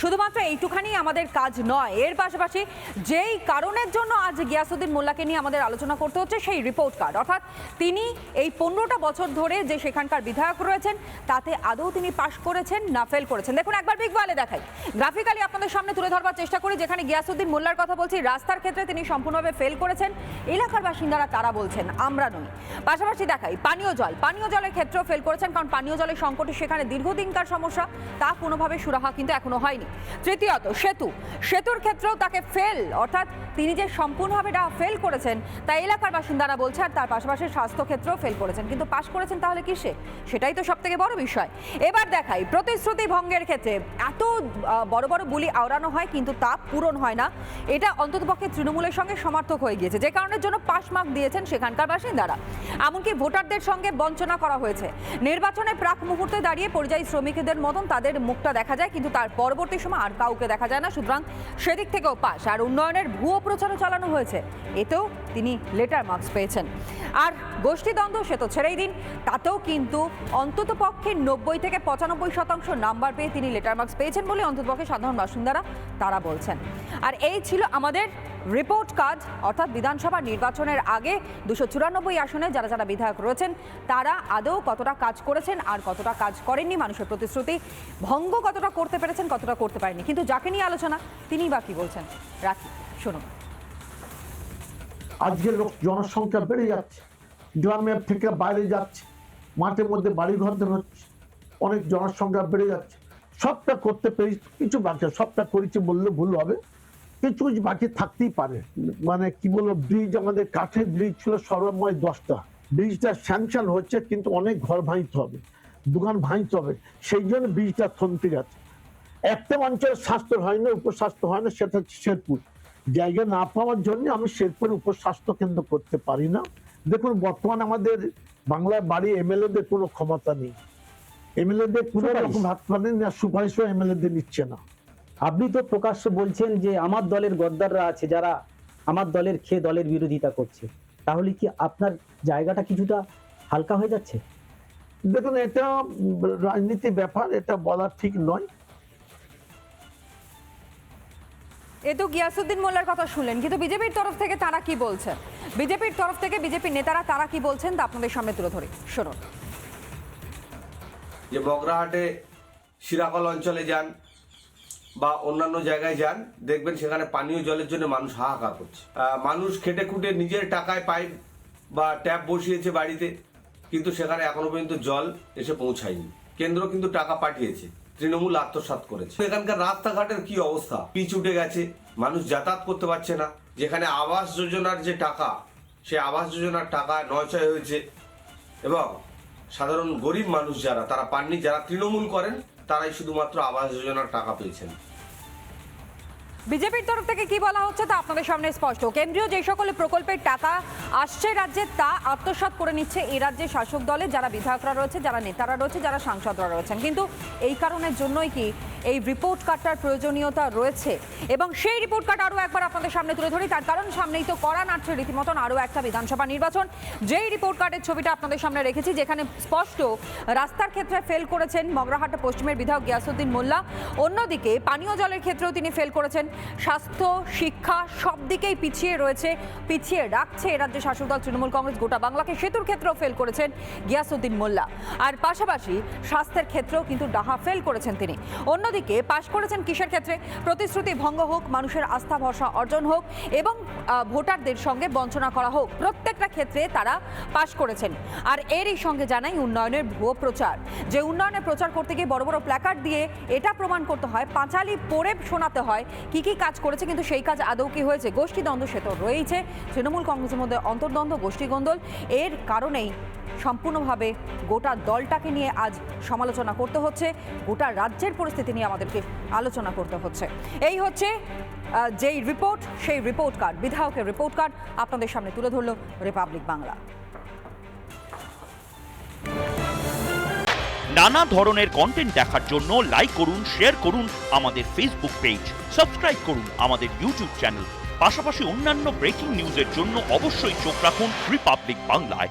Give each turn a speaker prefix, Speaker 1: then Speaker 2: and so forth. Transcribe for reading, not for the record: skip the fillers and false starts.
Speaker 1: শুধুমাত্র এইটুখানি আমাদের কাজ নয়, এর পাশাপাশি যেই কারণের জন্য আজ গিয়াসউদ্দিন মোল্লাকে নিয়ে আমাদের আলোচনা করতে হচ্ছে সেই রিপোর্ট কার্ড, অর্থাৎ তিনি এই 15টা বছর ধরে যে সেখানকার বিধায়ক রয়েছেন তাতে আদৌ তিনি পাশ করেছেন না ফেল করেছেন। দেখুন একবার বিগ ওয়ালে দেখাই, গ্রাফিক্যালি আপনাদের সামনে তুলে ধরবার চেষ্টা করি। যেখানে গিয়াসউদ্দিন মোল্লার কথা বলছি, রাস্তার ক্ষেত্রে তিনি সম্পূর্ণভাবে ফেল করেছেন, এলাকার বাসিন্দারা তারা বলছেন, আমরা নই। পাশাপাশি দেখাই পানীয় জলের ক্ষেত্রেও ফেল করেছেন, কারণ পানীয় জলের সংকটে সেখানে দীর্ঘদিনকার সমস্যা, তা কোনোভাবে সুরাহা কিন্তু এখনো হয়নি। তৃতীয়ত সেতুর ক্ষেত্রেও তাকে ফেল, অর্থাৎ তিনি যে সম্পূর্ণভাবে ফেল করেছেন তা এলাকার বাসিন্দারা বলছে। আর তার পাশাপাশি স্বাস্থ্য ক্ষেত্রেও ফেল করেছেন, কিন্তু পাশ করেছেন তাহলে কিসে? সেটাই তো সব থেকে বড় বিষয়। এবার দেখাই প্রতিশ্রুতি ভঙ্গের ক্ষেত্রে এত বড় বড় বুলি আওড়ানো হয় কিন্তু তা পূরণ হয় না, এটা অন্ততপক্ষে তৃণমূলের সঙ্গে সমর্থক হয়ে গিয়েছে, যে কারণের জন্য পাশ মার্ক দিয়েছেন সেখানকার বাসিন্দারা। এমনকি ভোটারদের সঙ্গে বঞ্চনা করা হয়েছে। নির্বাচনের প্রাক মুহূর্তে দাঁড়িয়ে পরিযায়ী শ্রমিকদের মতন তাদের মুখটা দেখা যায়, কিন্তু তার পরবর্তী সময় আর কাউকে দেখা যায় না। সুতরাং সেদিক থেকেও পাশ। আর উন্নয়নের ভুয়ো প্রচারও চালানো হয়েছে, এতেও তিনি লেটার মার্কস পেয়েছেন। আর গোষ্ঠীদ্বন্দ্ব সে তো ছেড়েই দিন, তাতেও কিন্তু অন্ততপক্ষে 90 থেকে 95% নাম্বার পেয়ে তিনি লেটার মার্কস পেয়েছেন বলে অন্ততপক্ষে সাধারণ বাসিন্দারা তারা বলছেন। আর এই ছিল আমাদের রিপোর্ট কার্ড, অর্থাৎ বিধানসভা নির্বাচনের আগে 294 আসনে যারা যারা বিধায়ক রয়েছেন তারা আদৌ কতটা কাজ করেছেন আর কতটা কাজ করেননি, মানুষের প্রতিশ্রুতি ভঙ্গ কতটা করতে পেরেছেন, কতটা করতে পারেননি। কিন্তু যাকে নিয়ে আলোচনা তিনি বা কি বলছেন, রাখি শুনুন।
Speaker 2: আজকে জনসংখ্যা বেড়ে যাচ্ছে, গ্রামের থেকে বাইরে যাচ্ছে, মাঠের মধ্যে বাড়ি ঘর হচ্ছে, অনেক জনসংখ্যা বেড়ে যাচ্ছে। সবটা করতে পেরে কিছু বাকি, সবটা করেছি বললে ভুল হবে, কিছু কিছু বাকি থাকতেই পারে। মানে কি বলবো, ব্রিজ আমাদের কাঠের ব্রিজ ছিল সর্বময় 10টা, ব্রিজটা স্যাংশন হচ্ছে কিন্তু অনেক ঘর ভাঙতে হবে, দোকান ভাঙতে হবে, সেই জন্য ব্রিজটা থমকে গেছে। একটা অঞ্চলের স্বাস্থ্য হয় না, উপস্বাস্থ্য হয় না, সেটা হচ্ছে শেরপুর। জায়গা না পাওয়ার জন্য আমি শেরপুর উপস্বাস্থ্য কেন্দ্র করতে পারি না। দেখুন বর্তমানে আমাদের বাংলার বাড়ি এমএলএদের কোনো ক্ষমতা নেই, এমএলএদের কোনো রকম হাত পারেন না, সুপারিশও এমএলএদের নিচ্ছে না।
Speaker 3: আপনি তো প্রকাশ্যে বলছেন যে আমার দলের গদ্দাররা আছে যারা আমার দলের খেয়ে দলের বিরোধিতা করছে, তাহলে কি আপনার জায়গাটা কিছুটা হালকা হয়ে যাচ্ছে?
Speaker 2: দেখুন এটা রাজনীতি ব্যাপার, এটা বলা ঠিক নয়।
Speaker 1: এ তো গিয়াসউদ্দিন মোল্লার কথা শুনলেন, কিন্তু বিজেপির তরফ থেকে তারা কি বলছেন, বিজেপির তরফ থেকে বিজেপির নেতারা তারা কি বলছেন তা আপনাদের সামনে তুলে ধরি, শুনুন।
Speaker 4: যে বগরাহাটে শিরাকল অঞ্চলে যান বা অন্যান্য জায়গায় যান, দেখবেন সেখানে পানীয় জলের জন্য মানুষ হাহাকার করছে। মানুষ খেটে খুঁটে নিজের টাকায় পাইপ বা ট্যাপ বসিয়েছে বাড়িতে, কিন্তু সেখানে এখনো পর্যন্ত জল এসে পৌঁছায়নি। কেন্দ্র কিন্তু টাকা পাঠিয়েছে, তৃণমূল আত্মসাৎ করেছে। এখানকার রাস্তাঘাটের কি অবস্থা, পিচ উঠে গেছে, মানুষ যাতায়াত করতে পারছে না। যেখানে আবাস যোজনার যে টাকা, সে আবাস যোজনার টাকা নয়ছয় হয়েছে এবং সাধারণ গরিব মানুষ যারা তারা পাননি, যারা তৃণমূল করেন তারাই শুধুমাত্র আবাস যোজনার টাকা পেয়েছেন।
Speaker 1: বিজেপির তরফ থেকে কি বলা হচ্ছে তা আপনাদের সামনে স্পষ্ট। কেন্দ্রীয় যে সকল প্রকল্পের টাকা আসছে রাজ্যে তা আত্মসাৎ করে নিচ্ছে এই রাজ্যের শাসক দলে যারা বিধায়করা রয়েছে, যারা নেতারা রয়েছে, যারা সাংসদরা রয়েছেন। কিন্তু এই কারণের জন্যই কি এই রিপোর্ট কার্ডটার প্রয়োজনীয়তা রয়েছে, এবং সেই রিপোর্ট কার্ড আরও একবার আপনাদের সামনে তুলে ধরি, তার কারণ সামনেই তো করা নাটছে রীতিমতন আরও একটা বিধানসভা নির্বাচন। যেই রিপোর্ট কার্ডের ছবিটা আপনাদের সামনে রেখেছি, যেখানে স্পষ্ট রাস্তার ক্ষেত্রে ফেল করেছেন মগরাহাট পশ্চিমের বিধায়ক গিয়াসউদ্দিন মোল্লা, অন্যদিকে পানীয় জলের ক্ষেত্রেও তিনি ফেল করেছেন, স্বাস্থ্য শিক্ষা সব দিকেই পিছিয়ে রাখছে এ রাজ্যের শাসক দল তৃণমূল কংগ্রেস গোটা বাংলাকে। সেতুর ক্ষেত্রেও ফেল করেছেন গিয়াসউদ্দিন মোল্লা, আর পাশাপাশি স্বাস্থ্যের ক্ষেত্রেও কিন্তু ডাহা ফেল করেছেন তিনি। অন্যদিকে পাশ করেছেন কিসের ক্ষেত্রে? প্রতিশ্রুতি ভঙ্গ হোক, মানুষের আস্থা ভরসা অর্জন হোক এবং ভোটারদের সঙ্গে বঞ্চনা করা হোক, প্রত্যেকটা ক্ষেত্রে তারা পাশ করেছেন। আর এরই সঙ্গে জানাই উন্নয়নের ভুয়ো প্রচার, যে উন্নয়নের প্রচার করতে গিয়ে বড় বড় প্ল্যাকার্ড দিয়ে এটা প্রমাণ করতে হয়, পাঁচালি পড়ে শোনাতে হয় কি কি কাজ করেছে, কিন্তু সেই কাজ আদৌ কি হয়েছে? গোষ্ঠীদ্বন্দ্ব সে তো রয়েছে, তৃণমূল কংগ্রেসের মধ্যে অন্তর্দ্বন্দ্ব, গোষ্ঠীদ্বন্দ্ব, এর কারণেই সম্পূর্ণভাবে গোটা দলটাকে নিয়ে আজ সমালোচনা করতে হচ্ছে, গোটা রাজ্যের পরিস্থিতি নিয়ে আমাদেরকে আলোচনা করতে হচ্ছে। এই হচ্ছে যেই রিপোর্ট, সেই রিপোর্ট কার্ড, বিধায়কের রিপোর্ট কার্ড আপনাদের সামনে তুলে ধরল রিপাবলিক বাংলা।
Speaker 5: নানা ধরনের কন্টেন্ট দেখার জন্য লাইক করুন, শেয়ার করুন আমাদের ফেসবুক পেজ, সাবস্ক্রাইব করুন আমাদের ইউটিউব চ্যানেল। পাশাপাশি অন্যান্য ব্রেকিং নিউজের জন্য অবশ্যই চোখ রাখুন রিপাবলিক বাংলায়।